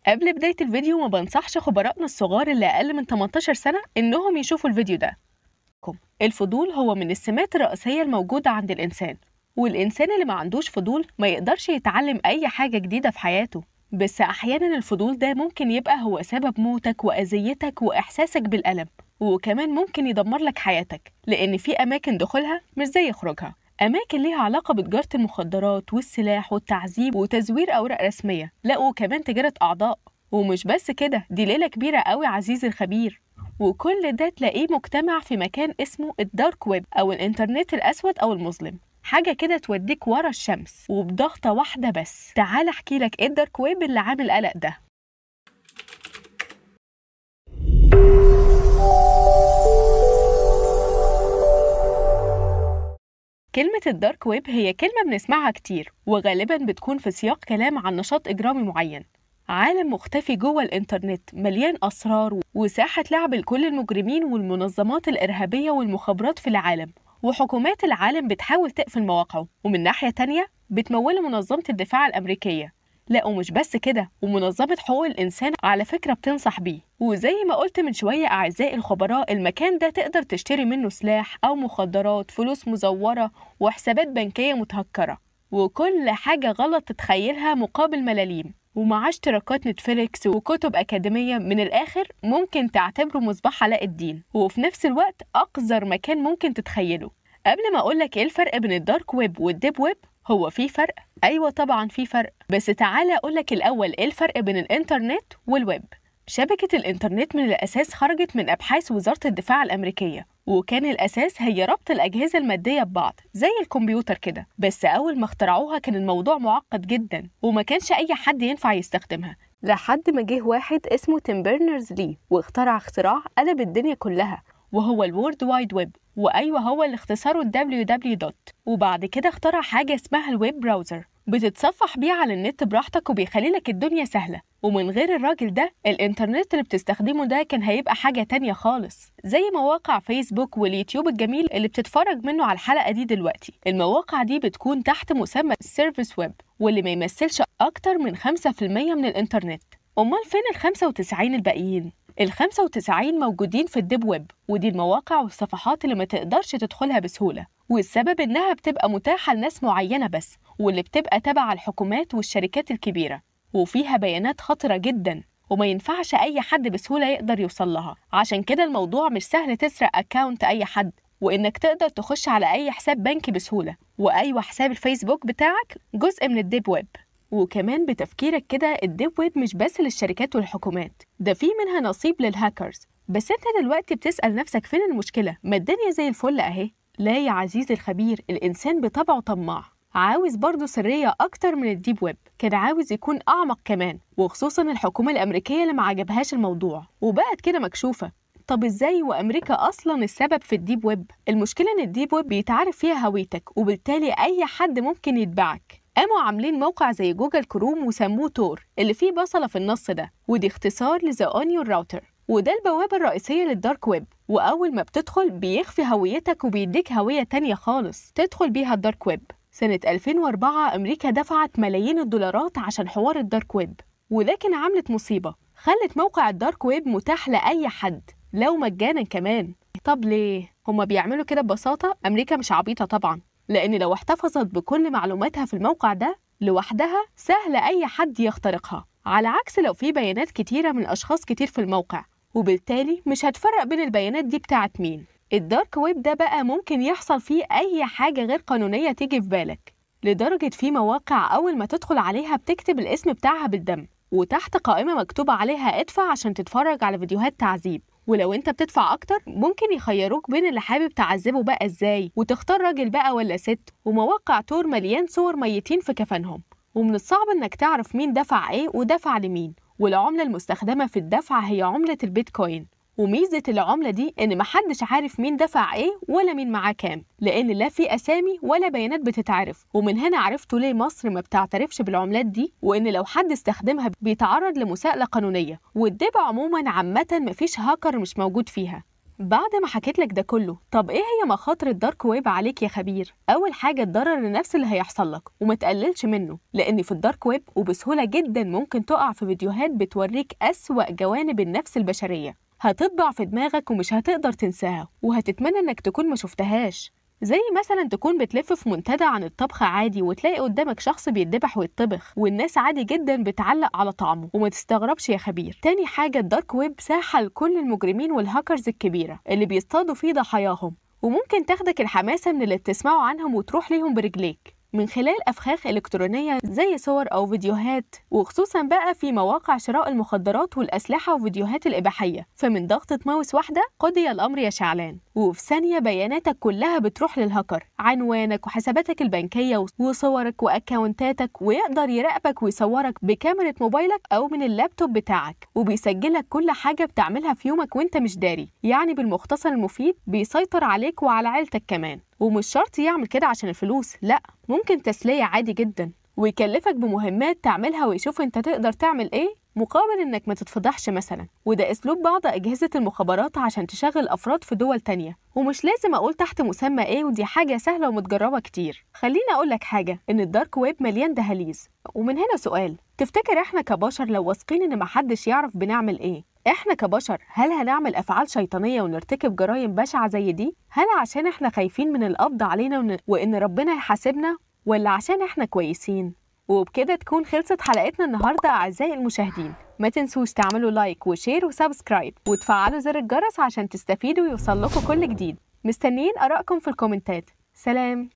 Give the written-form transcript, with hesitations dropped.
قبل بداية الفيديو ما بنصحش خبرائنا الصغار اللي أقل من 18 سنة إنهم يشوفوا الفيديو ده. الفضول هو من السمات الرئيسية الموجودة عند الإنسان، والإنسان اللي ما عندوش فضول ما يقدرش يتعلم أي حاجة جديدة في حياته. بس أحيانا الفضول ده ممكن يبقى هو سبب موتك وأذيتك وإحساسك بالألم، وكمان ممكن يدمر لك حياتك، لأن في أماكن دخولها مش زي خروجها. أماكن ليها علاقة بتجارة المخدرات والسلاح والتعذيب وتزوير أوراق رسمية، لا وكمان تجارة أعضاء. ومش بس كده، دي ليلة كبيرة قوي عزيزي الخبير، وكل ده تلاقيه مجتمع في مكان اسمه الدارك ويب أو الإنترنت الأسود أو المظلم. حاجة كده توديك ورا الشمس وبضغطة واحدة بس. تعال أحكي لك إيه الدارك ويب اللي عامل قلق ده. كلمة الدارك ويب هي كلمة بنسمعها كتير، وغالباً بتكون في سياق كلام عن نشاط إجرامي معين. عالم مختفي جوه الإنترنت مليان أسرار وساحة لعب لكل المجرمين والمنظمات الإرهابية والمخابرات في العالم، وحكومات العالم بتحاول تقفل مواقعه، ومن ناحية تانية بتموله منظمة الدفاع الأمريكية. لا ومش بس كده، ومنظمة حقوق الإنسان على فكرة بتنصح بيه. وزي ما قلت من شوية أعزائي الخبراء، المكان ده تقدر تشتري منه سلاح أو مخدرات، فلوس مزورة، وحسابات بنكية متهكرة، وكل حاجة غلط تتخيلها مقابل ملاليم. ومعاه اشتراكات نتفليكس وكتب أكاديمية. من الآخر ممكن تعتبره مصباح علاء الدين، وفي نفس الوقت أقذر مكان ممكن تتخيله. قبل ما أقولك إيه الفرق بين الدارك ويب والديب ويب، هو في فرق؟ أيوة طبعا في فرق، بس تعالى أقولك الأول إيه الفرق بين الإنترنت والويب. شبكة الإنترنت من الأساس خرجت من أبحاث وزارة الدفاع الأمريكية، وكان الأساس هي ربط الأجهزة المادية ببعض زي الكمبيوتر كده. بس أول ما اخترعوها كان الموضوع معقد جدا، وما كانش أي حد ينفع يستخدمها، لحد ما جه واحد اسمه تيم بيرنرز-لي واخترع اختراع قلب الدنيا كلها، وهو الورد وايد ويب. وأيوة هو اللي اختصاره www. وبعد كده اخترع حاجة اسمها الويب براوزر، بتتصفح بيه على النت براحتك وبيخلي لك الدنيا سهلة. ومن غير الراجل ده الانترنت اللي بتستخدمه ده كان هيبقى حاجة تانية خالص، زي مواقع فيسبوك واليوتيوب الجميل اللي بتتفرج منه على الحلقة دي دلوقتي. المواقع دي بتكون تحت مسمى السيرفيس ويب، واللي ما يمثلش أكتر من 5% من الانترنت. أمال فين ال95 الباقيين؟ ال95 موجودين في الديب ويب، ودي المواقع والصفحات اللي ما تقدرش تدخلها بسهولة، والسبب إنها بتبقى متاحة لناس معينة بس، واللي بتبقى تبع الحكومات والشركات الكبيرة، وفيها بيانات خطرة جدا وما ينفعش أي حد بسهولة يقدر يوصل لها. عشان كده الموضوع مش سهل تسرق أكاونت أي حد، وإنك تقدر تخش على أي حساب بنكي بسهولة. وأيوة حساب الفيسبوك بتاعك جزء من الديب ويب. وكمان بتفكيرك كده، الديب ويب مش بس للشركات والحكومات، ده في منها نصيب للهاكرز. بس انت دلوقتي بتسأل نفسك فين المشكلة؟ ما الدنيا زي الفل اهي. لا يا عزيزي الخبير، الإنسان بطبعه طماع، عاوز برضه سرية أكتر من الديب ويب، كان عاوز يكون أعمق كمان، وخصوصا الحكومة الأمريكية اللي ما عجبهاش الموضوع وبقت كده مكشوفة. طب ازاي وأمريكا أصلا السبب في الديب ويب؟ المشكلة إن الديب ويب بيتعرف فيها هويتك، وبالتالي أي حد ممكن يتبعك. قاموا عاملين موقع زي جوجل كروم وسموه تور، اللي فيه بصلة في النص ده، ودي اختصار لذا اونيون راوتر، وده البوابة الرئيسية للدارك ويب. وأول ما بتدخل بيخفي هويتك وبيديك هوية تانية خالص تدخل بيها الدارك ويب. سنة 2004 أمريكا دفعت ملايين الدولارات عشان حوار الدارك ويب، ولكن عملت مصيبة، خلت موقع الدارك ويب متاح لأي حد لو مجانا كمان. طب ليه؟ هما بيعملوا كده ببساطة. أمريكا مش عبيطة طبعا، لأن لو احتفظت بكل معلوماتها في الموقع ده لوحدها سهل أي حد يخترقها، على عكس لو في بيانات كتيرة من أشخاص كتير في الموقع، وبالتالي مش هتفرق بين البيانات دي بتاعت مين. الدارك ويب ده بقى ممكن يحصل فيه أي حاجة غير قانونية تيجي في بالك، لدرجة في مواقع أول ما تدخل عليها بتكتب الاسم بتاعها بالدم، وتحت قائمة مكتوبة عليها ادفع عشان تتفرج على فيديوهات تعذيب. ولو انت بتدفع اكتر ممكن يخيروك بين اللي حابب تعذبه بقى ازاي، وتختار راجل بقى ولا ست. ومواقع تور مليان صور ميتين في كفنهم، ومن الصعب انك تعرف مين دفع ايه ودفع لمين. والعملة المستخدمة في الدفع هي عملة البيتكوين، وميزة العملة دي إن محدش عارف مين دفع إيه ولا مين معاه كام، لأن لا في أسامي ولا بيانات بتتعرف. ومن هنا عرفتوا ليه مصر ما بتعترفش بالعملات دي، وإن لو حد استخدمها بيتعرض لمساءلة قانونية. والدبا عموما عامة مفيش هاكر مش موجود فيها، بعد ما حكيت لك ده كله، طب ايه هي مخاطر الدارك ويب عليك يا خبير؟ اول حاجه الضرر النفسي اللي هيحصل لك، وما تقللش منه، لان في الدارك ويب وبسهوله جدا ممكن تقع في فيديوهات بتوريك اسوأ جوانب النفس البشريه، هتطبع في دماغك ومش هتقدر تنساها، وهتتمنى انك تكون ما شفتهاش. زي مثلا تكون بتلف في منتدى عن الطبخ عادي، وتلاقي قدامك شخص بيتذبح ويتطبخ، والناس عادي جدا بتعلق على طعمه، وما تستغربش يا خبير. تاني حاجة الدارك ويب ساحة لكل المجرمين والهاكرز الكبيرة اللي بيصطادوا فيه ضحاياهم، وممكن تاخدك الحماسة من اللي بتسمعوا عنهم وتروح ليهم برجليك من خلال أفخاخ إلكترونية زي صور أو فيديوهات، وخصوصا بقى في مواقع شراء المخدرات والأسلحة وفيديوهات الإباحية. فمن ضغطة ماوس واحدة قضي الأمر يا شعلان، وفي ثانية بياناتك كلها بتروح للهاكر، عنوانك وحساباتك البنكية وصورك وأكاونتاتك، ويقدر يراقبك ويصورك بكاميرا موبايلك أو من اللابتوب بتاعك، وبيسجلك كل حاجة بتعملها في يومك وانت مش داري. يعني بالمختصر المفيد بيسيطر عليك وعلى عيلتك كمان. ومش شرط يعمل كده عشان الفلوس، لأ، ممكن تسلية عادي جدا، ويكلفك بمهمات تعملها ويشوف انت تقدر تعمل ايه مقابل انك ما تتفضحش مثلا. وده اسلوب بعض اجهزة المخابرات عشان تشغل افراد في دول تانية، ومش لازم اقول تحت مسمى ايه، ودي حاجة سهلة ومتجربة كتير. خليني اقول لك حاجة، ان الدارك ويب مليان دهاليز. ومن هنا سؤال، تفتكر احنا كبشر لو واثقين ان محدش يعرف بنعمل ايه، احنا كبشر هل هنعمل افعال شيطانية ونرتكب جرائم بشعة زي دي؟ هل عشان احنا خايفين من القبض علينا وان ربنا يحاسبنا، ولا عشان احنا كويسين؟ وبكده تكون خلصت حلقتنا النهاردة أعزائي المشاهدين. ما تنسوش تعملوا لايك وشير وسبسكرايب وتفعلوا زر الجرس عشان تستفيدوا ويوصل لكم كل جديد. مستنيين آرائكم في الكومنتات. سلام.